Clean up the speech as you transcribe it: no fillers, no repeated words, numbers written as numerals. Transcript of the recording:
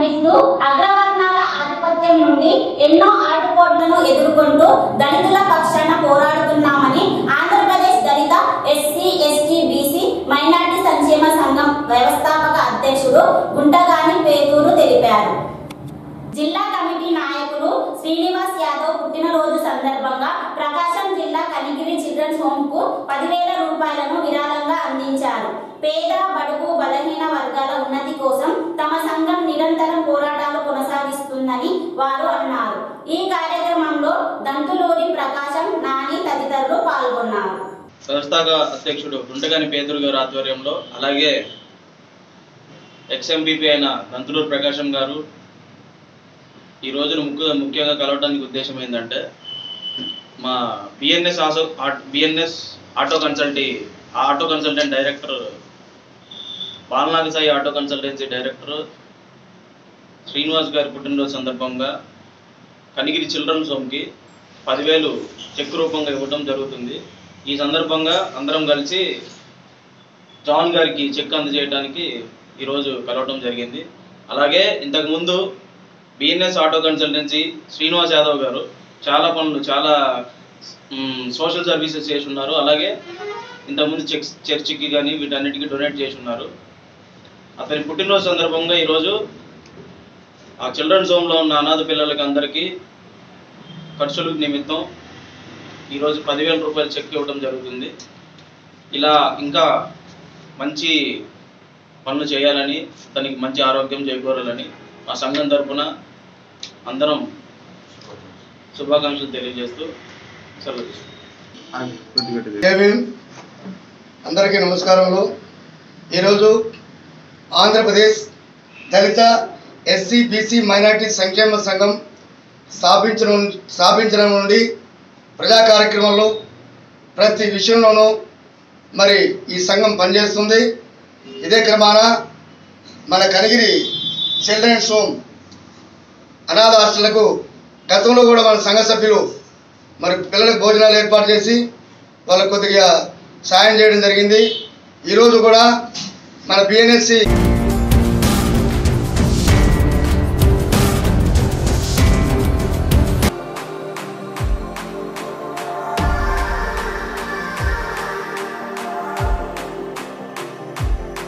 కనిపిస్తూ అగ్రవర్ణాల ఆధిపత్యం నుండి ఎన్నో ఆటుపోట్లను ఎదుర్కొంటూ దళితుల పక్షాన పోరాడుతున్నామని ఆంధ్రప్రదేశ్ దళిత ఎస్సీ ఎస్టీ బీసీ మైనార్టీ సంక్షేమ సంఘం వ్యవస్థాపక అధ్యక్షుడు గుంటగాని పేదూరు తెలిపారు. జిల్లా కమిటీ నాయకులు శ్రీనివాస్ యాదవ్ పుట్టినరోజు సందర్భంగా ప్రకాశం జిల్లా కనిగిరి చిల్డ్రన్స్ హోమ్ కు 10,000 రూపాయలను విరాళంగా అందించారు. పేద బడుగు బలహీన వర్గాల ఉన్నతి కోసం తమ సంఘం నిరంతరం పోరాటాలు కొనసాగిస్తుందని వారు అన్నారు. ఈ కార్యక్రమంలో దంతులూరి ప్రకాశం, నాని తదితరులు పాల్గొన్నారు. వ్యవస్థాపక అధ్యక్షుడు గుంటగాని పేదూరు గారి ఆధ్వర్యంలో, అలాగే ఎక్స్ఎంపీపీ అయిన దంతులూరి ప్రకాశం గారు ఈ రోజును ముఖ్యంగా కలవడానికి ఉద్దేశం ఏంటంటే, మా BNS auto consultant director, Balanaga Sai auto consultancy director Srinivas గారి పుట్టినరోజు సందర్భంగా కనిగిరి చిల్డ్రన్స్ హోమ్కి 10,000 చెక్ రూపంగా ఇవ్వడం జరుగుతుంది. ఈ సందర్భంగా అందరం కలిసి జాన్ గారికి చెక్ అందజేయడానికి ఈరోజు కలవడం జరిగింది. అలాగే ఇంతకుముందు BNS auto consultancy Srinivas Yadav గారు చాలా పనులు, చాలా సోషల్ సర్వీసెస్ చేసి ఉన్నారు. అలాగే ఇంతకుముందు చర్చికి కానీ వీటన్నిటికీ డొనేట్ చేసి ఉన్నారు. అతని పుట్టినరోజు సందర్భంగా ఈరోజు ఆ చిల్డ్రన్స్ హోమ్లో ఉన్న అనాథ పిల్లలకి అందరికీ ఖర్చుల నిమిత్తం ఈరోజు 10,000 రూపాయలు చెక్ ఇవ్వడం జరుగుతుంది. ఇలా ఇంకా మంచి పనులు చేయాలని, తనకి మంచి ఆరోగ్యం చేకూరాలని మా సంఘం తరఫున అందరం శుభాకాంక్షలు తెలియజేస్తూ సెలవు. అందరికీ నమస్కారములు. ఈరోజు ఆంధ్రప్రదేశ్ దళిత ఎస్సీ బీసీ మైనార్టీ సంక్షేమ సంఘం స్థాపించడం నుండి ప్రజా కార్యక్రమాల్లో ప్రతి విషయంలోనూ మరి ఈ సంఘం పనిచేస్తుంది. ఇదే క్రమాన మన కనిగిరి చిల్డ్రన్స్ హోమ్ అనాథ హాస్టళ్లకు గతంలో కూడా మన సంఘ సభ్యులు మరి పిల్లలకు భోజనాలు ఏర్పాటు చేసి వాళ్ళకు కొద్దిగా సాయం చేయడం జరిగింది. ఈరోజు కూడా మన బిఎన్ఎస్సి